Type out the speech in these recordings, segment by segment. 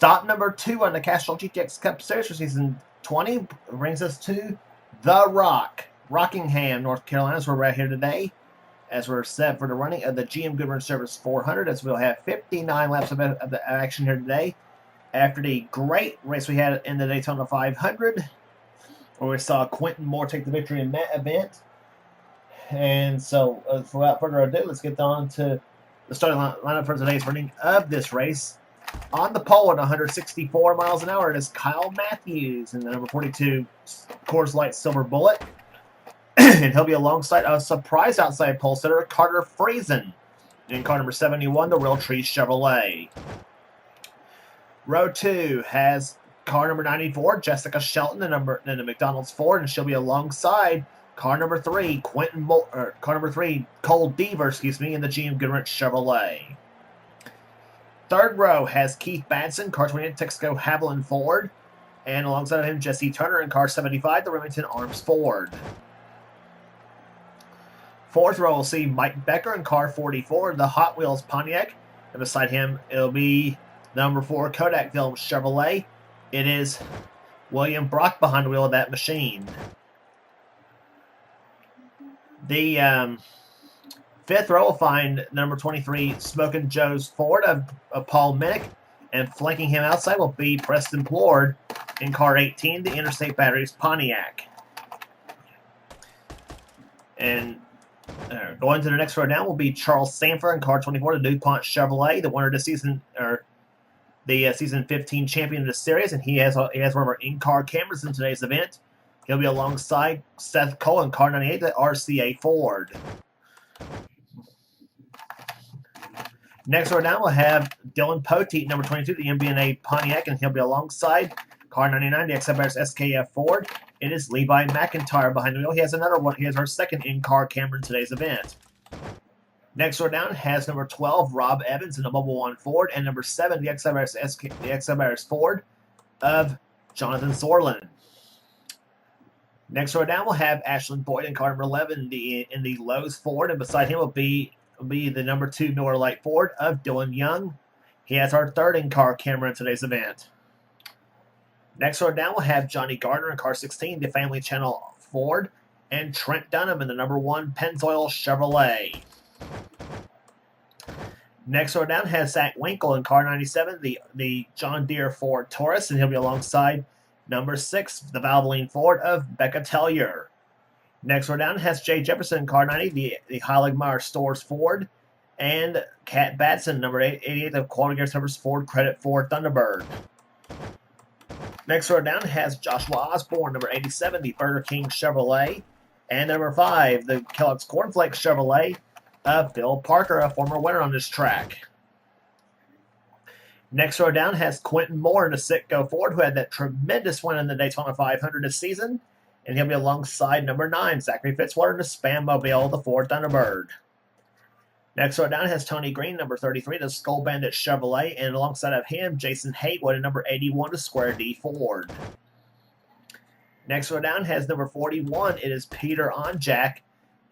Stop number 2 on the Castrol GTX Cup Series for Season 20 brings us to The Rock, Rockingham, North Carolina. As we're right here today, as we're set for the running of the GM Goodwrench Service 400, as we'll have 59 laps of the action here today. After the great race we had in the Daytona 500, where we saw Quentin Moore take the victory in that event. And so, without further ado, let's get on to the starting lineup for today's running of this race. On the pole at 164 miles an hour, it is Kyle Matthews in the number 42 Coors Light Silver Bullet. And he'll be alongside a surprise outside pole sitter, Carter Friesen, in car number 71, the Realtree Chevrolet. Row 2 has car number 94, Jessica Shelton, in the McDonald's Ford, and she'll be alongside car number 3, Cole Deaver, in the GM Goodwrench Chevrolet. Third row has Keith Badson, car 28, Texaco Haviland Ford, and alongside of him, Jesse Turner in car 75, the Remington Arms Ford. Fourth row will see Mike Becker in car 44, the Hot Wheels Pontiac, and beside him, it'll be number 4 Kodak Film Chevrolet. It is William Brock behind the wheel of that machine. The fifth row will find number 23 Smokin' Joe's Ford of Paul Minnick, and flanking him outside will be Preston Plord in car 18, the Interstate Batteries Pontiac. And going to the next row down will be Charles Sanford in car 24, the DuPont Chevrolet, the winner of the season, or the season 15 champion of the series, and he has one of our in-car cameras in today's event. He'll be alongside Seth Cole in car 98, the RCA Ford. Next row down, we'll have Dylan Poteet, number 22, the MB&A Pontiac, and he'll be alongside car 99, the XFR's SKF Ford. It is Levi McIntyre behind the wheel. He has another one. He has our second in-car camera in today's event. Next row down has number 12, Rob Evans in the Mobile One Ford, and number 7, the XFR's Ford of Jonathan Sorlin. Next row down, we'll have Ashlyn Boyd in car number 11 in the Lowe's Ford, and beside him will be the number 2 Miller Lite Ford of Dylan Young. He has our third in-car camera in today's event. Next row down, we'll have Johnny Gardner in car 16, the Family Channel Ford, and Trent Dunham in the number 1 Pennzoil Chevrolet. Next row down has Zach Winkle in car 97, the John Deere Ford Taurus, and he'll be alongside number 6, the Valvoline Ford of Becca Tellier. Next row down has Jay Jefferson in car 90, the Heiligmeyer Stores Ford, and Kat Batson, number 88, the Quality Gear Service Ford Credit Ford Thunderbird. Next row down has Joshua Osborne, number 87, the Burger King Chevrolet, and number 5, the Kellogg's Cornflakes Chevrolet of Bill Parker, a former winner on this track. Next row down has Quentin Moore in the Sitco Ford, who had that tremendous win in the Daytona 500 this season, and he'll be alongside number 9, Zachary Fitzwater in the Spam-Mobile, the Ford Thunderbird. Next row down has Tony Green, number 33, the Skull Bandit Chevrolet, and alongside of him, Jason Haywood in number 81, the Square D Ford. Next row down has number 41, it is Peter Onjack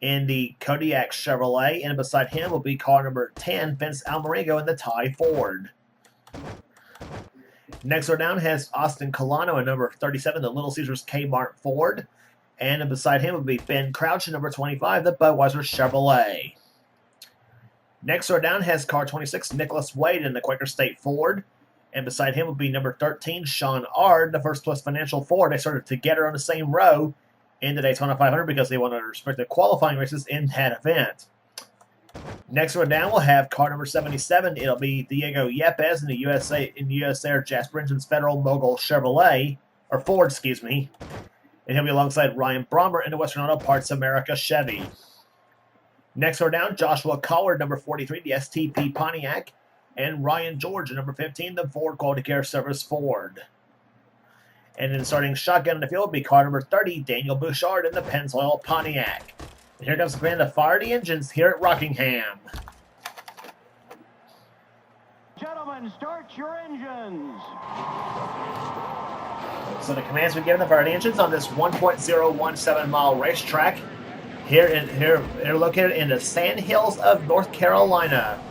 in the Kodiak Chevrolet, and beside him will be car number 10, Vince Almerigo in the Thai Ford. Next row down has Austin Colano in number 37, the Little Caesars Kmart Ford, and beside him will be Ben Crouch in number 25, the Budweiser Chevrolet. Next row down has car 26, Nicholas Wade in the Quaker State Ford, and beside him will be number 13, Sean Ard, the First Plus Financial Ford. They started together on the same row in the Daytona 500 because they wanted to respect the qualifying races in that event. Next row down, we'll have car number 77. It'll be Diego Yepes in the US Air Jasper Engines Federal Mogul Chevrolet, or Ford, and he'll be alongside Ryan Brommer in the Western Auto Parts America Chevy. Next row down, Joshua Collard, number 43, the STP Pontiac, and Ryan George, number 15, the Ford Quality Care Service Ford. And then starting shotgun in the field will be car number 30, Daniel Bouchard in the Pennzoil Pontiac. And here comes the command to fire the engines here at Rockingham. Gentlemen, start your engines. So the commands we give them to fire the engines on this 1.017 mile racetrack here located in the Sand Hills of North Carolina.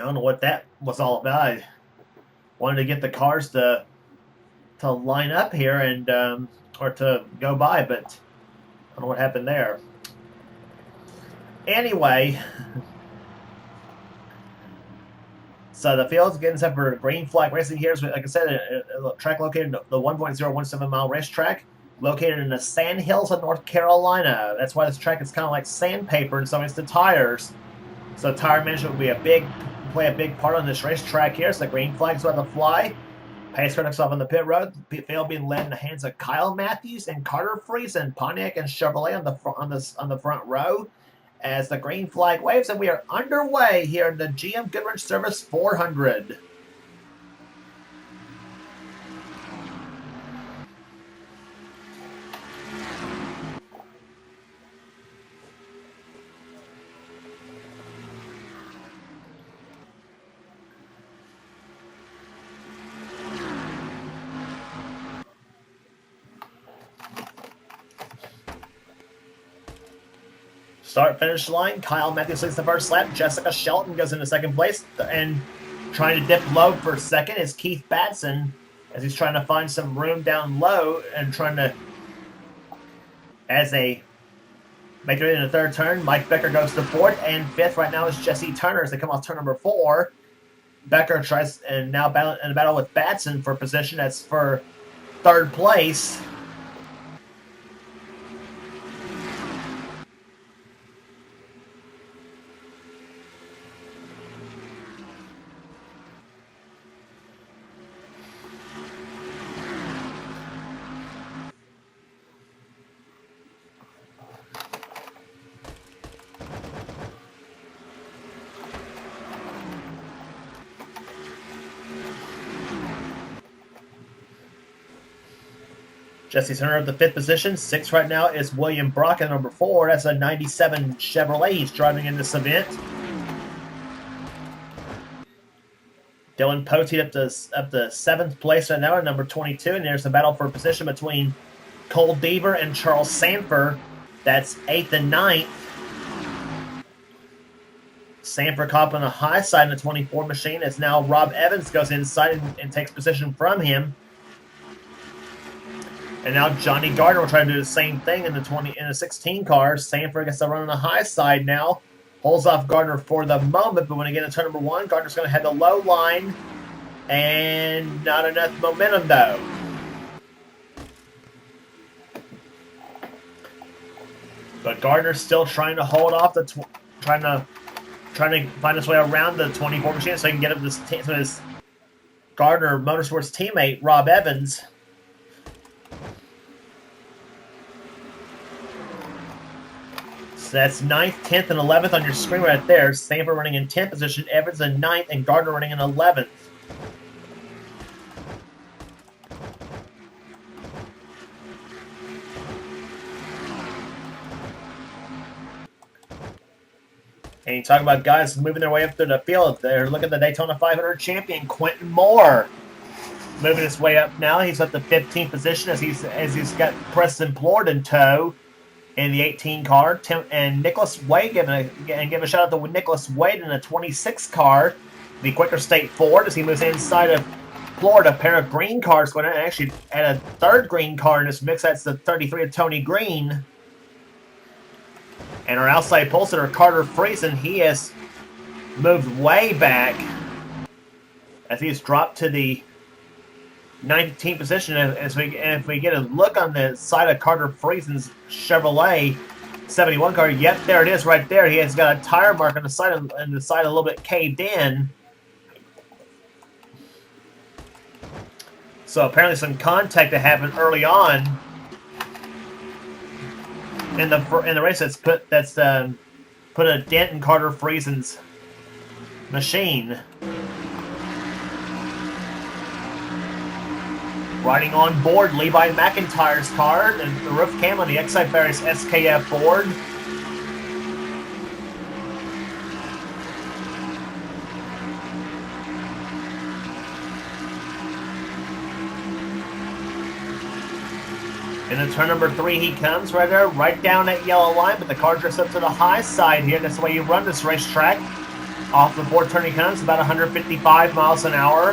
don't know what that was all about. I wanted to get the cars to line up here and or to go by, but I don't know what happened there. Anyway, so the field's getting set for green flag racing here. So like I said, a track located the 1.017 mile racetrack located in the Sand Hills of North Carolina. That's why this track is kind of like sandpaper in some ways to tires. So tire management will play a big part on this racetrack here. So the green flag's about to fly. Pace car next off on the pit road. The field being led in the hands of Kyle Matthews and Carter Friesen, Pontiac and Chevrolet on the front row. As the green flag waves, and we are underway here in the GM Goodwrench Service 400. Start-finish line, Kyle Matthews leads the first lap. Jessica Shelton goes into second place. And trying to dip low for second is Keith Batson, as he's trying to find some room down low and trying to, as they make it in the third turn. Mike Becker goes to fourth, and fifth right now is Jesse Turner as they come off turn number 4. Becker tries and now in a battle with Batson for position. That's for third place. Jesse Turner at the 5th position. 6th right now is William Brock at number 4. That's a 97 Chevrolet he's driving in this event. Dylan Poteet up to 7th place right now at number 22. And there's a battle for position between Cole Deaver and Charles Sanford. That's 8th and 9th. Sanford caught on the high side in the 24 machine as now Rob Evans goes inside and takes position from him. And now Johnny Gardner will try to do the same thing in the 16 car. Sanford gets to run on the high side now. Holds off Gardner for the moment, but when they get into turn number 1, Gardner's going to head the low line. And not enough momentum, though. But Gardner's still trying to hold off trying to find his way around the 24 machine so he can get up to his Gardner Motorsports teammate, Rob Evans. So that's 9th, 10th, and 11th on your screen right there. Sanford running in 10th position, Evans in 9th, and Gardner running in 11th. And you talk about guys moving their way up through the field. They're looking at the Daytona 500 champion, Quentin Moore. Moving his way up now. He's at the 15th position as he's got Preston Plord in tow in the 18 car. And Nicholas Wade, give a shout out to Nicholas Wade in the 26 car. The Quicker State Ford as he moves inside of Plord. A pair of green cars going in, and actually add a third green car in this mix. That's the 33 of Tony Green. And our outside pole sitter, Carter Friesen, he has moved way back as he's dropped to the 19th position. If we get a look on the side of Carter Friesen's Chevrolet 71 car, yep, there it is right there. He has got a tire mark on the side, a little bit caved in. So apparently some contact that happened early on in the race that's put a dent in Carter Friesen's machine. Riding on board Levi McIntyre's car and the roof cam on the Excite Barriers SKF board. Into turn number 3 he comes right there, right down that yellow line, but the car drifts up to the high side here. That's the way you run this racetrack. Off the board turning counts, about 155 miles an hour.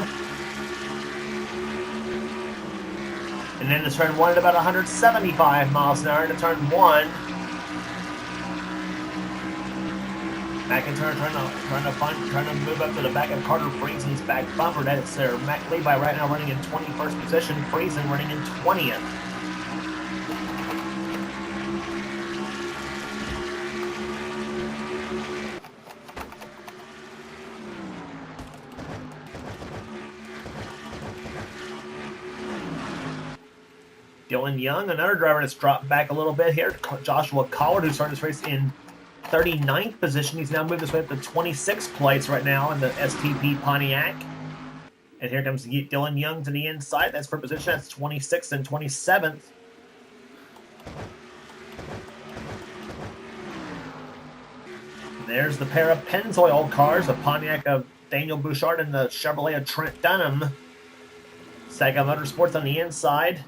And then to turn 1 at about 175 miles an hour into turn 1. Back in turn, trying to move up to the back of Carter Friesen's back bumper. That's there. Matt Levi right now running in 21st position. Friesen running in 20th. Dylan Young, another driver that's dropped back a little bit here. Joshua Collard, who started this race in 39th position. He's now moved his way up to 26th place right now in the STP Pontiac. And here comes Dylan Young to the inside. That's for position. That's 26th and 27th. And there's the pair of Pennzoil cars, the Pontiac of Daniel Bouchard and the Chevrolet of Trent Dunham. Saga Motorsports on the inside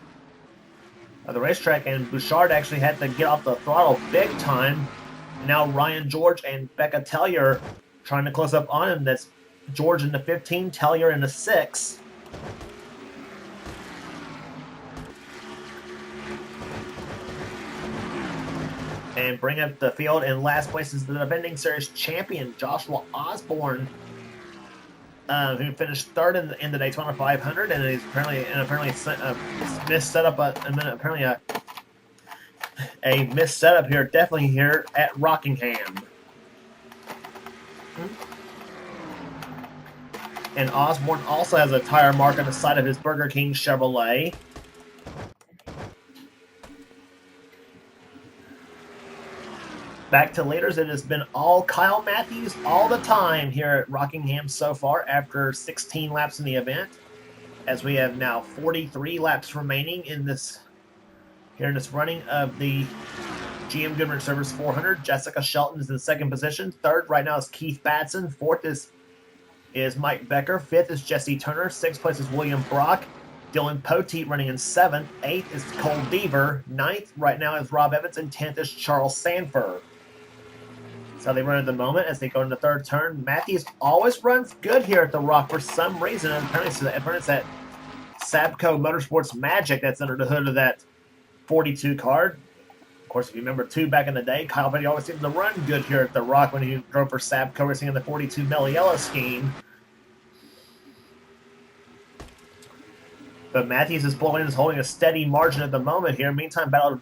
of the racetrack, and Bouchard actually had to get off the throttle big time. And now Ryan George and Becca Tellier trying to close up on him. That's George in the 15, Tellier in the 6. And bring up the field in last place is the defending series champion, Joshua Osborne, who finished third in the Daytona 500, and he's apparently missed setup. Apparently a missed setup here, definitely here at Rockingham. And Osborne also has a tire mark on the side of his Burger King Chevrolet. Back to leaders, it has been all Kyle Matthews all the time here at Rockingham so far after 16 laps in the event, as we have now 43 laps remaining in this running of the GM Goodwrench Service 400. Jessica Shelton is in second position. Third right now is Keith Batson. Fourth is Mike Becker. Fifth is Jesse Turner. Sixth place is William Brock. Dylan Poteet running in seventh. Eighth is Cole Deaver. Ninth right now is Rob Evans. And 10th is Charles Sanford. That's how they run at the moment as they go into the third turn. Matthews always runs good here at the Rock for some reason. And apparently it's that Sabco Motorsports magic that's under the hood of that 42 card. Of course, if you remember too, back in the day, Kyle Petty always seemed to run good here at the Rock when he drove for Sabco Racing in the 42 Meliella scheme. But Matthews is holding a steady margin at the moment here. Meantime, battle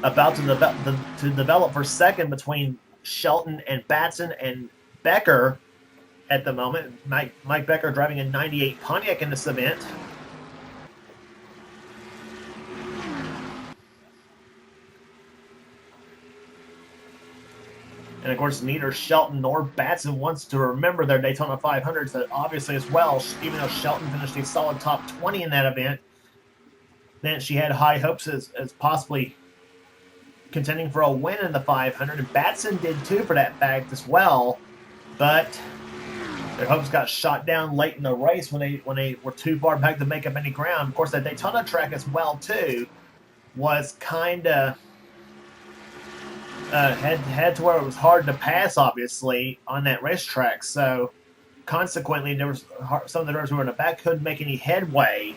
about to develop for second between Shelton and Batson and Becker at the moment. Mike Becker driving a 98 Pontiac in this event. And of course, neither Shelton nor Batson wants to remember their Daytona 500s, that obviously as well, even though Shelton finished a solid top 20 in that event, then she had high hopes as possibly contending for a win in the 500, and Batson did too for that fact as well, but their hopes got shot down late in the race when they were too far back to make up any ground. Of course, that Daytona track as well too was kind of had to where it was hard to pass, obviously, on that racetrack. So, consequently, there was some of the drivers who were in the back couldn't make any headway.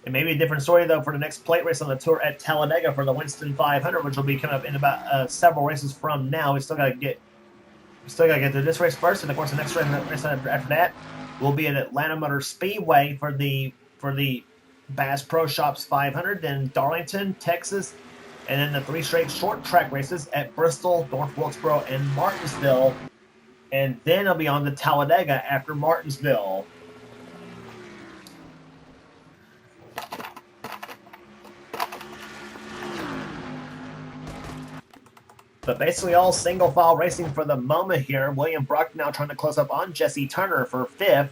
It may be a different story, though, for the next plate race on the tour at Talladega for the Winston 500, which will be coming up in about several races from now. We still got to get through this race first, and of course, the next race after that will be at Atlanta Motor Speedway for the Bass Pro Shops 500, then Darlington, Texas, and then the 3 straight short track races at Bristol, North Wilkesboro, and Martinsville. And then it'll be on to Talladega after Martinsville. But basically all single file racing for the moment here. William Brock now trying to close up on Jesse Turner for 5th.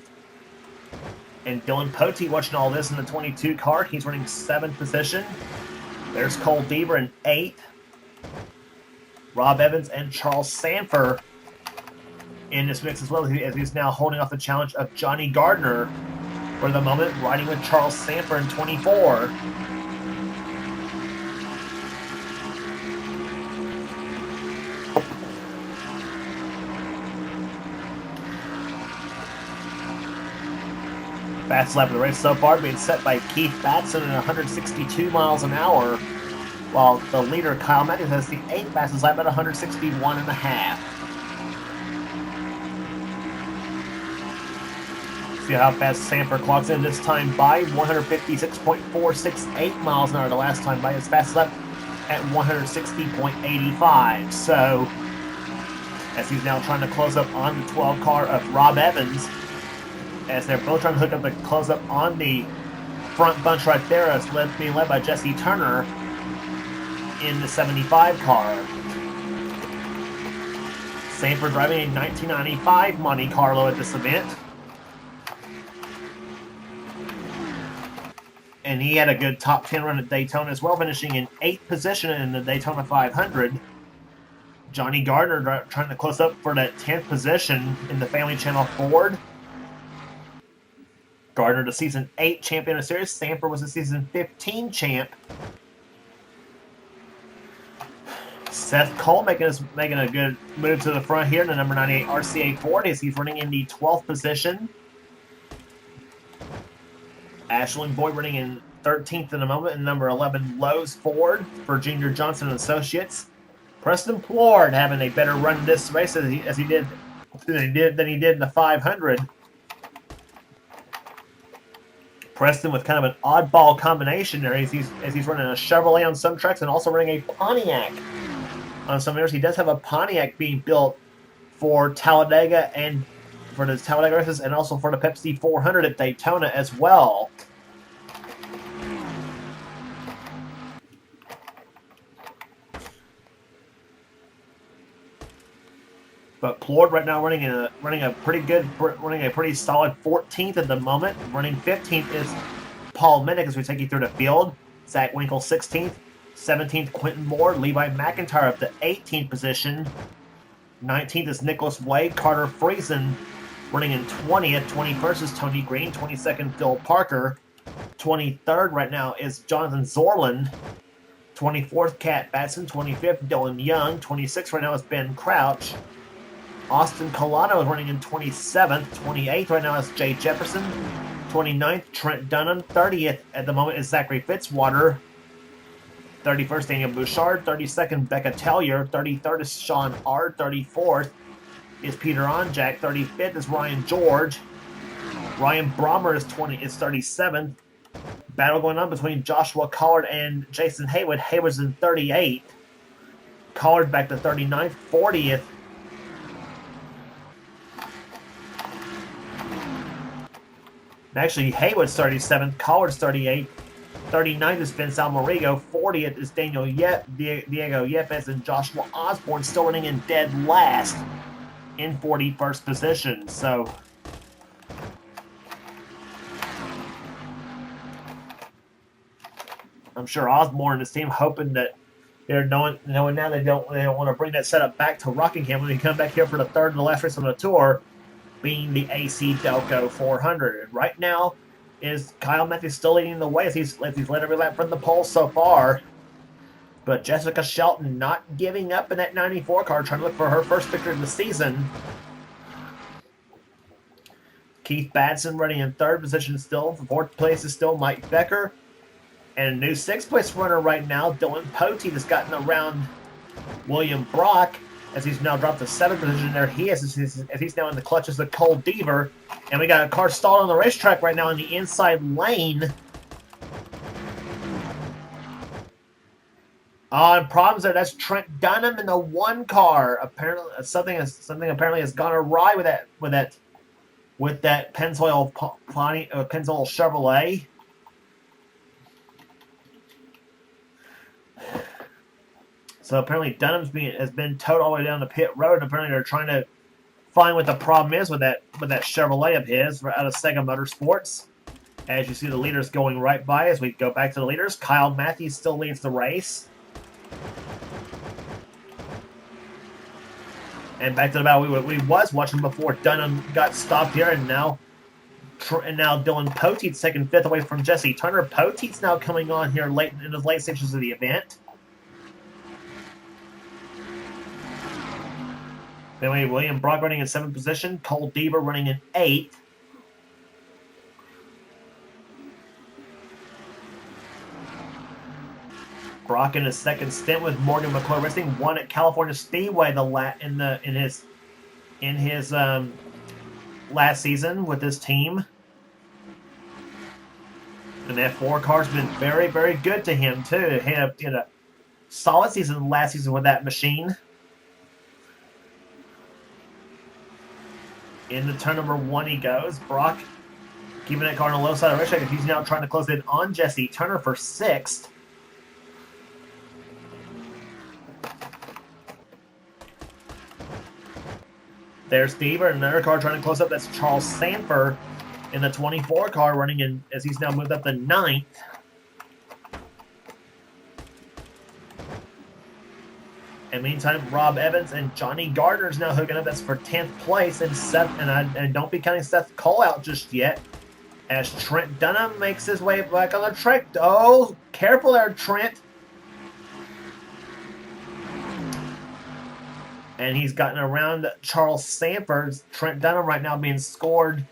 And Dylan Poteet watching all this in the 22 car. He's running 7th position. There's Cole Deaver in 8th. Rob Evans and Charles Sanford in this mix as well, as he's now holding off the challenge of Johnny Gardner for the moment, riding with Charles Sanford in 24. Fastest lap of the race so far being set by Keith Batson at 162 miles an hour, while the leader Kyle Matthews has the 8th fastest lap at 161 and a half. See how fast Sanford clocks in this time by 156.468 miles an hour the last time by. His fastest lap at 160.85. So, as he's now trying to close up on the 12 car of Rob Evans, as they're both trying to hook up the close up on the front bunch right there, as being led by Jesse Turner in the 75 car. Sanford driving a 1995 Monte Carlo at this event. And he had a good top 10 run at Daytona as well, finishing in 8th position in the Daytona 500. Johnny Gardner trying to close up for that 10th position in the Family Channel Ford. Gardner, the season 8 champion of the series. Sanford was the season 15 champ. Seth Cole making a good move to the front here in the number 98 RCA Ford as he's running in the 12th position. Ashlyn Boyd running in 13th in a moment in number 11 Lowe's Ford for Junior Johnson and Associates. Preston Plord having a better run in this race than he did in the 500. Preston with kind of an oddball combination there as he's running a Chevrolet on some tracks and also running a Pontiac on some areas. He does have a Pontiac being built for Talladega and for the Talladega races and also for the Pepsi 400 at Daytona as well. But Plord right now running a pretty solid 14th at the moment. Running 15th is Paul Minnick as we take you through the field. Zach Winkle 16th, 17th Quentin Moore, Levi McIntyre up to 18th position. 19th is Nicholas Wade, Carter Friesen running in 20th. 21st is Tony Green, 22nd Phil Parker. 23rd right now is Jonathan Zorland. 24th Cat Batson, 25th Dylan Young. 26th right now is Ben Crouch. Austin Colano is running in 27th. 28th right now is Jay Jefferson. 29th, Trent Dunham. 30th at the moment is Zachary Fitzwater. 31st, Daniel Bouchard. 32nd, Becca Tellier. 33rd is Sean Ard. 34th is Peter Onjak. 35th is Ryan George. Ryan Brommer is 37th. Battle going on between Joshua Collard and Jason Haywood. Haywood's in 38th. Collard back to 39th. 40th. Actually, Haywood's 37th, Collard's 38th, 39th is Vince Almarigo, 40th is Diego Yepes, and Joshua Osborne still running in dead last in 41st position. So, I'm sure Osborne and his team hoping that they're knowing now they don't want to bring that setup back to Rockingham when they come back here for the third and the last race on the tour, being the AC Delco 400. And right now is Kyle Matthews still leading the way as he's led every lap from the pole so far. But Jessica Shelton not giving up in that 94 car, trying to look for her first victory of the season. Keith Batson running in third position still. Fourth place is still Mike Becker. And a new sixth place runner right now, Dylan Poteet, has gotten around William Brock as he's now dropped to 7th position. There he is as he's now in the clutches of Cole Deaver. And we got a car stalled on the racetrack right now in the inside lane. And problems there. That's Trent Dunham in the 1 car. Apparently, something apparently has gone awry with that Pennzoil Chevrolet. So apparently Dunham's has been towed all the way down the pit road. And apparently they're trying to find what the problem is with that Chevrolet of his out of Sega Motorsports. As you see the leaders going right by as we go back to the leaders. Kyle Matthews still leads the race. And back to the battle we was watching before Dunham got stopped here, and now Dylan Poteet's taking 5th away from Jesse Turner. Poteet's now coming on here late in the late stages of the event. Then we have William Brock running in 7th position. Cole Deaver running in 8th. Brock in his second stint with Morgan McCoy Racing won at California Speedway in his last season with this team. And that 4 car's been very, very good to him too. He had a solid season last season with that machine. Into turn number 1 he goes. Brock keeping that car on the low side of the racetrack. He's now trying to close in on Jesse Turner for 6th. There's Steve, another car trying to close up. That's Charles Sanford in the 24 car running in as he's now moved up to 9th. And meantime, Rob Evans and Johnny Gardner's now hooking up. That's for 10th place. And Seth, and don't be counting Seth Cole out just yet, as Trent Dunham makes his way back on the track. Oh, careful there, Trent. And he's gotten around Charles Sanford. Trent Dunham right now being scored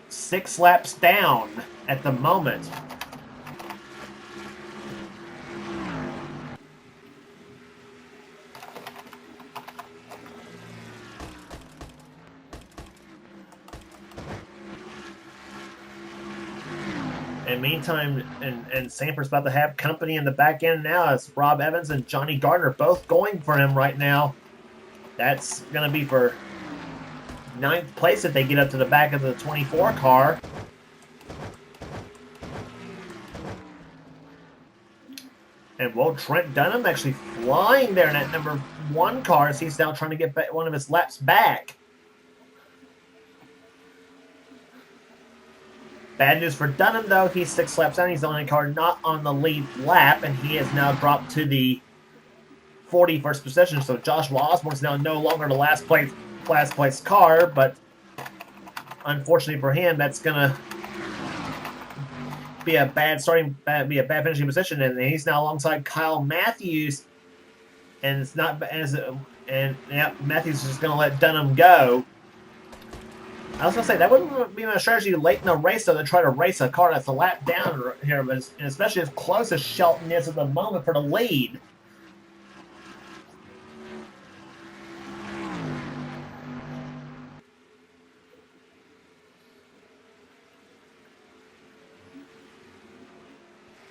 6 laps down at the moment. And meantime, and Sanford's about to have company in the back end now as Rob Evans and Johnny Gardner both going for him right now. That's going to be for 9th place if they get up to the back of the 24 car. And well, Trent Dunham actually flying there in that number 1 car as he's now trying to get one of his laps back. Bad news for Dunham, though. He's 6 laps down. He's the only car not on the lead lap, and he has now dropped to the 41st position. So Joshua Osborne's now no longer the last place car, but unfortunately for him, that's gonna be a bad finishing position, and he's now alongside Kyle Matthews, and it's not Matthews is just gonna let Dunham go. I was going to say, that wouldn't be my strategy late in the race, though, to try to race a car that's a lap down here, but especially as close as Shelton is at the moment for the lead.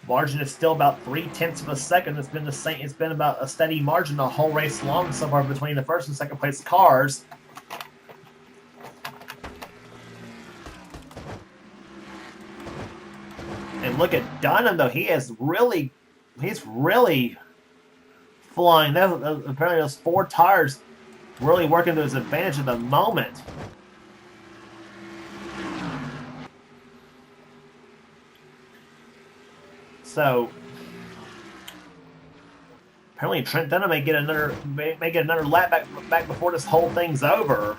Margin is still about 0.3 of a second. It's been the same. It's been about a steady margin the whole race long so far between the first and second place cars. And look at Dunham, though. He's really flying. Apparently those 4 tires really working to his advantage at the moment. So apparently Trent Dunham may get another lap back before this whole thing's over.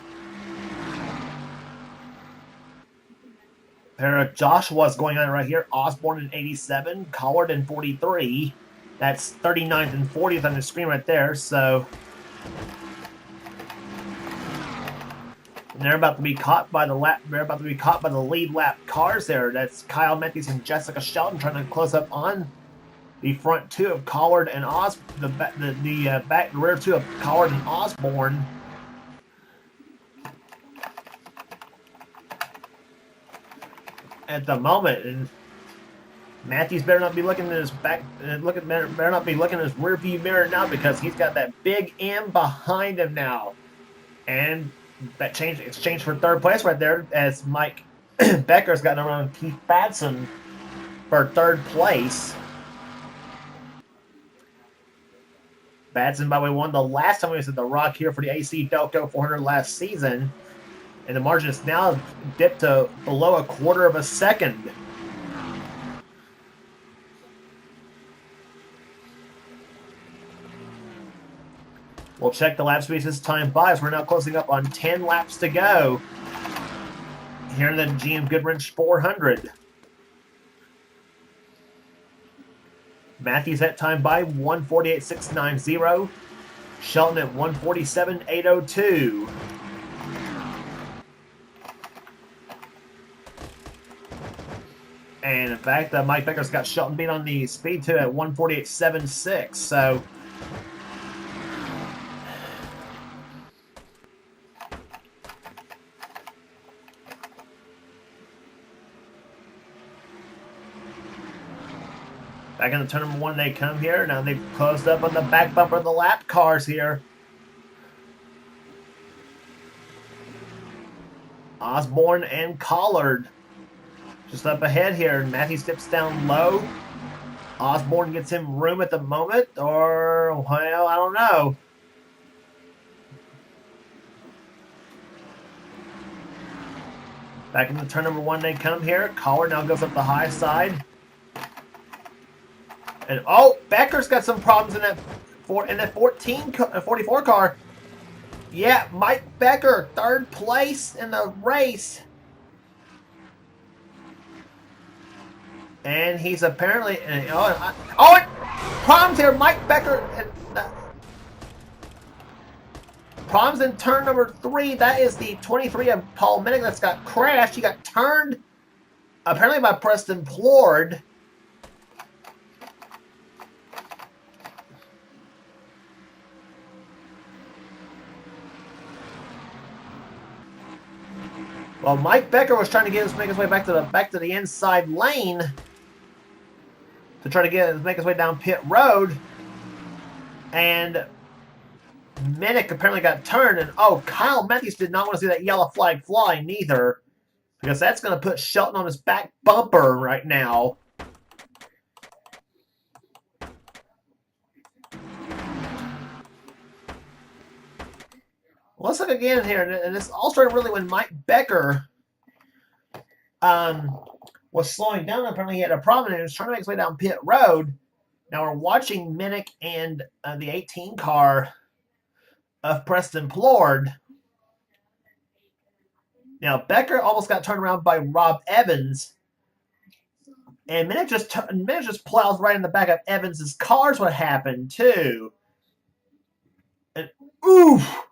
There are Joshua's going on right here. Osborne in 87, Collard in 43. That's 39th and 40th on the screen right there. So and they're about to be caught by the lead lap cars there. That's Kyle Matthews and Jessica Shelton trying to close up on the front 2 of Collard and the rear 2 of Collard and Osborne. At the moment, and Matthews better not be looking at his better not be looking at his rear view mirror now, because he's got that big M behind him now. And that exchange for 3rd place right there, as Mike Becker's gotten around Keith Batson for 3rd place. Batson, by the way, won the last time he was at the Rock here for the AC Delco 400 last season. And the margin is now dipped to below 1/4 of a second. We'll check the lap speeds as time buys. We're now closing up on 10 laps to go here in the GM Goodwrench 400. Matthews at time by 1:48.690. Shelton at 1:47.802. And in fact, Mike Becker's got Shelton beat on the speed too at 148.76. So back in the turn number 1, they come here. Now they've closed up on the back bumper of the lap cars here. Osborne and Collard just up ahead here. Matthews steps down low. Osborne gets him room at the moment, or, well, I don't know. Back into turn number 1, they come here. Collard now goes up the high side. And, oh, Becker's got some problems in that 44 car. Yeah, Mike Becker, 3rd place in the race. And he's apparently... problems here. Mike Becker... problems in turn number 3. That is the 23 of Paul Minnick that's got crashed. He got turned, apparently, by Preston Plord. Well, Mike Becker was trying to make his way back to the inside lane to try to make his way down pit road, and Minnick apparently got turned. And Kyle Matthews did not want to see that yellow flag fly neither, because that's going to put Shelton on his back bumper right now. Let's look again here, and this all started really when Mike Becker was slowing down. Apparently, he had a problem, and he was trying to make his way down pit road. Now we're watching Minnick and the 18 car of Preston Plord. Now Becker almost got turned around by Rob Evans, and Minnick just plows right in the back of Evans's car. Is what happened too. And oof!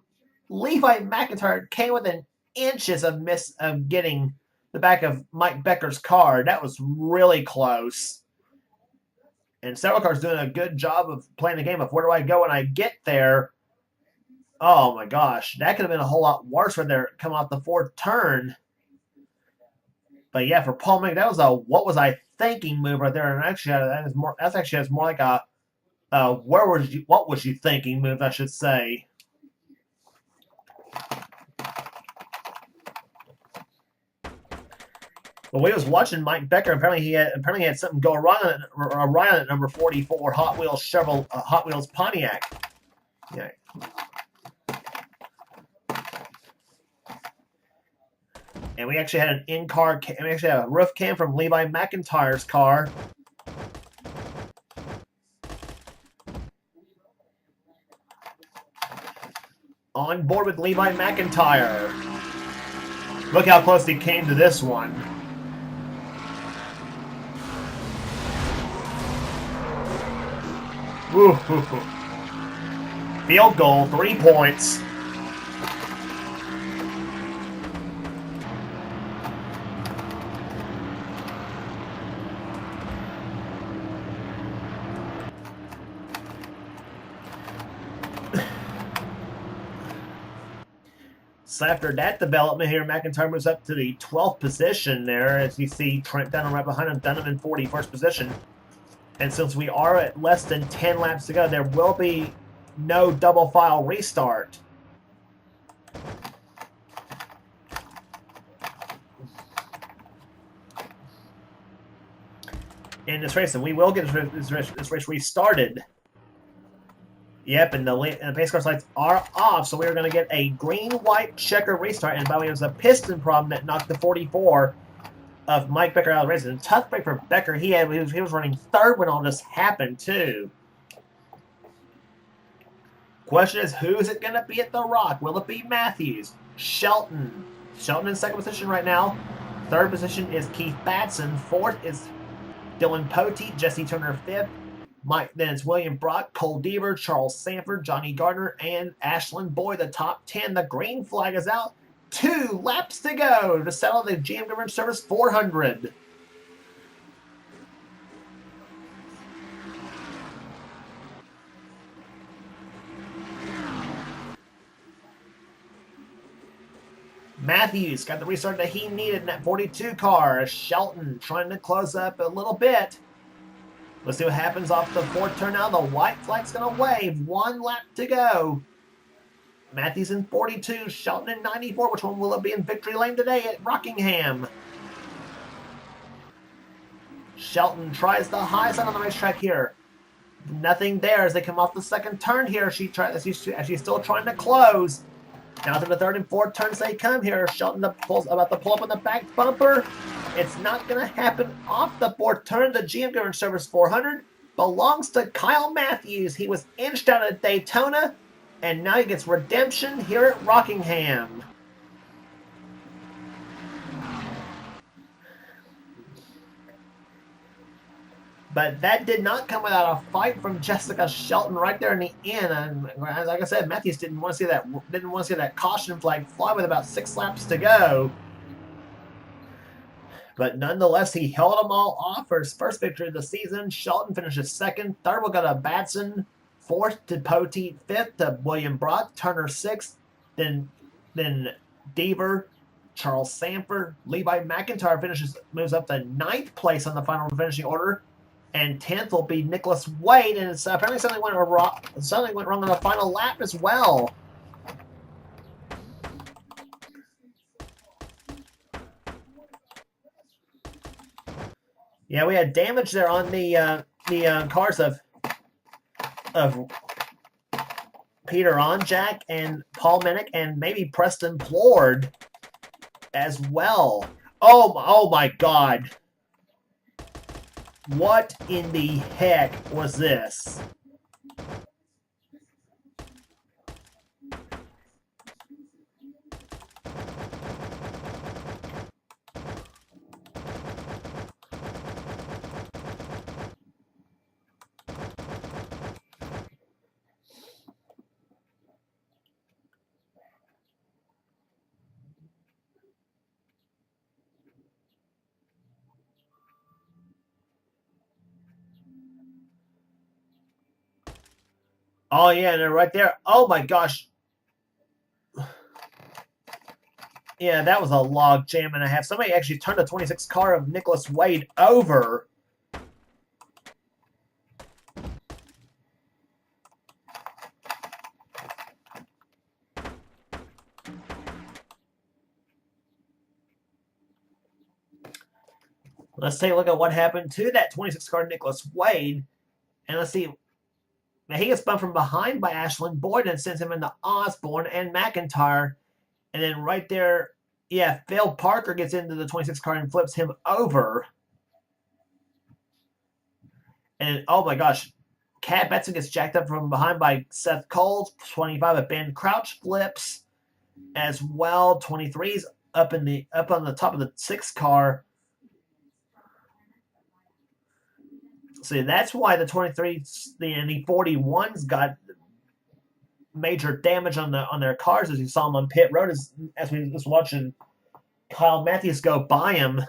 Levi McIntyre came within inches of getting the back of Mike Becker's car. That was really close. And several cars doing a good job of playing the game of where do I go when I get there. Oh my gosh, that could have been a whole lot worse when they're coming off the 4th turn. But yeah, for Paul Minnick, that was a what was I thinking move right there. And actually, that's more like a what was you thinking move, I should say. Well, we was watching Mike Becker. Apparently, he had something go wrong at number 44 Hot Wheels Pontiac. Yeah. And we actually had an in-car. We actually had a roof cam from Levi McIntyre's car. On board with Levi McIntyre. Look how close he came to this one. Ooh. Field goal, 3 points. So after that development here, McIntyre moves up to the 12th position there. As you see, Trent Dunham right behind him. Dunham in 41st position. And since we are at less than 10 laps to go, there will be no double file restart. In this race, and we will get this race restarted. Yep, and the pace car lights are off, so we're going to get a green-white checker restart. And by the way, it was a piston problem that knocked the 44 of Mike Becker out of the race. And a tough break for Becker. He was running 3rd when all this happened, too. Question is, who is it going to be at the Rock? Will it be Matthews? Shelton? Shelton in 2nd position right now. 3rd position is Keith Batson. 4th is Dylan Poteet. Jesse Turner 5th. Then it's William Brock, Cole Deaver, Charles Sanford, Johnny Gardner, and Ashlyn Boyd, the top 10. The green flag is out. 2 laps to go to settle the GM Goodwrench Service 400. Matthews got the restart that he needed in that 42 car. Shelton trying to close up a little bit. Let's see what happens off the fourth turn now. The white flag's going to wave. 1 lap to go. Matthews in 42, Shelton in 94. Which one will it be in victory lane today at Rockingham? Shelton tries the high side on the racetrack here. Nothing there as they come off the second turn here. She's still trying to close. Now to the third and fourth turns they come here. Shelton about to pull up on the back bumper. It's not going to happen off the fourth turn. The GM Goodwrench Service 400 belongs to Kyle Matthews. He was inched out at Daytona, and now he gets redemption here at Rockingham. But that did not come without a fight from Jessica Shelton right there in the end. And like I said, Matthews didn't want to see that caution flag fly with about 6 laps to go. But nonetheless, he held them all off for his first victory of the season. Shelton finishes second. Third, we'll go to Batson. Fourth to Poteet. Fifth to William Brock. Turner sixth. Then Deaver. Charles Sanford. Levi McIntyre moves up to 9th place on the final finishing order. And 10th will be Nicholas Wade. And it's apparently something went wrong on the final lap as well. Yeah, we had damage there on the cars of Peter Onjack and Paul Minnick and maybe Preston Plord as well. Oh my God. What in the heck was this? Oh, yeah, and they're right there. Oh, my gosh. Yeah, that was a log jam and a half. Somebody actually turned the 26 car of Nicholas Wade over. Let's take a look at what happened to that 26 car Nicholas Wade. And let's see. Now he gets bumped from behind by Ashlyn Boyd and sends him into Osborne and McIntyre. And then right there, yeah, Phil Parker gets into the 26 car and flips him over. And oh my gosh, Cat Betson gets jacked up from behind by Seth Cole. 25 of Ben Crouch flips as well. 23's up on the top of the 6 car. See, that's why the 23s and the 41s got major damage on their cars, as you saw them on pit road as we was watching Kyle Matthews go by him.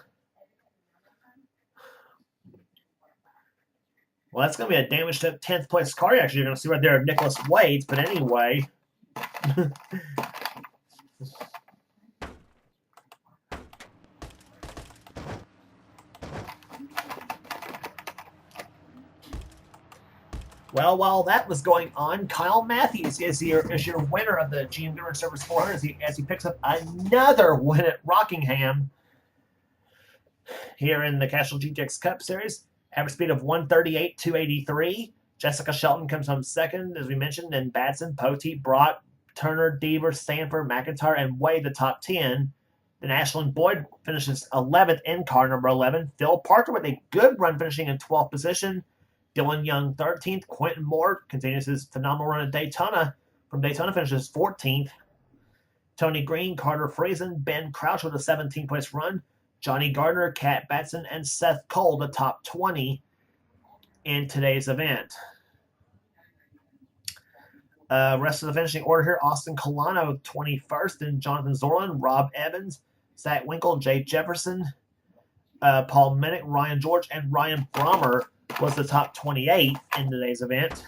Well, that's going to be a damaged 10th place car. Actually, you're going to see right there of Nicholas Wade's. But anyway. Well, while that was going on, Kyle Matthews is your winner of the GM Goodwrench Service 400 as he picks up another win at Rockingham here in the Castrol GTX Cup Series. Average speed of 138.283. Jessica Shelton comes home second, as we mentioned. Then Batson, Poteet, Brock, Turner, Deaver, Sanford, McIntyre, and Wade the top 10. Then Ashlyn Boyd finishes 11th in car number 11. Phil Parker with a good run finishing in 12th position. Dylan Young 13th. Quentin Moore continues his phenomenal run at Daytona. From Daytona finishes 14th. Tony Green, Carter Friesen, Ben Crouch with a 17th place run. Johnny Gardner, Cat Batson, and Seth Cole, the top 20 in today's event. Rest of the finishing order here, Austin Colano 21st, and Jonathan Zorlin, Rob Evans, Zach Winkle, Jay Jefferson, Paul Minnick, Ryan George, and Ryan Brommer was the top 28 in today's event.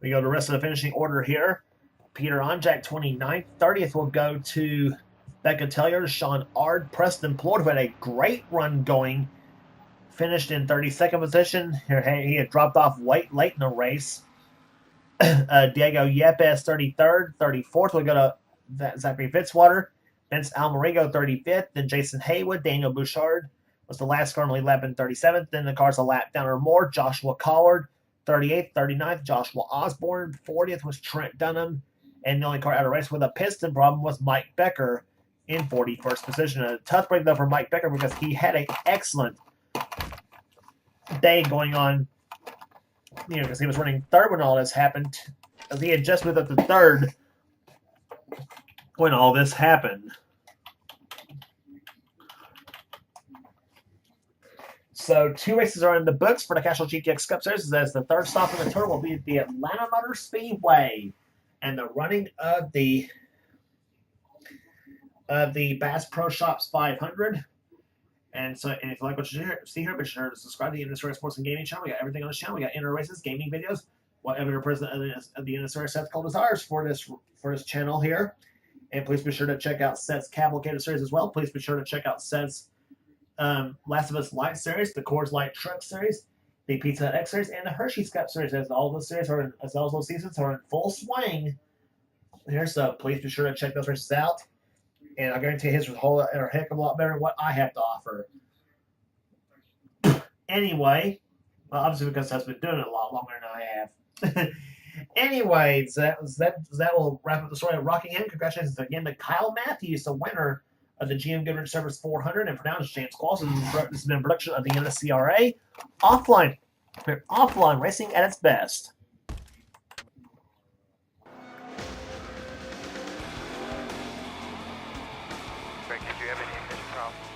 We go to the rest of the finishing order here. Peter Onjak, 29th. 30th will go to Becca Tellier, Sean Ard, Preston Plord, who had a great run going. Finished in 32nd position. He had dropped off late in the race. Diego Yepes, 33rd. 34th will go to Zachary Fitzwater. Vince Almarigo, 35th. Then Jason Haywood. Daniel Bouchard was the last car, only lap in 37th. Then the car's a lap down or more. Joshua Collard, 38th. 39th, Joshua Osborne. 40th was Trent Dunham. And the only car out of race with a piston problem was Mike Becker in 41st position. A tough break, though, for Mike Becker because he had an excellent day going on, because he was running third when all this happened. He had just moved up to third when all this happened. So 2 races are in the books for the Castrol GTX Cup Series, as the third stop in the tour will be at the Atlanta Motor Speedway and the running of the Bass Pro Shops 500. And if you like what you see here, be sure to subscribe to the NNSCRA Sports and Gaming channel. We got everything on the channel. We got inter races, gaming videos, whatever the president of the NNSCRA Seth Cole desires for this channel here. And please be sure to check out Seth's Cavalcade series as well. Please be sure to check out Seth's Last of Us Light series, the Coors Light Truck series, the Pizza Hut X series, and the Hershey's Cup series. As all those seasons are in full swing here, so please be sure to check those races out. And I guarantee his was a heck of a lot better than what I have to offer. Anyway, well, obviously because Seth's been doing it a lot longer than I have. Anyways, that will wrap up the story of Rockingham. Congratulations again to Kyle Matthews, the winner of the GM Goodwrench Service 400, and pronounced James Qualls. This has been a production of the NNSCRA. Offline racing at its best. Frank, did you have any ignition problems?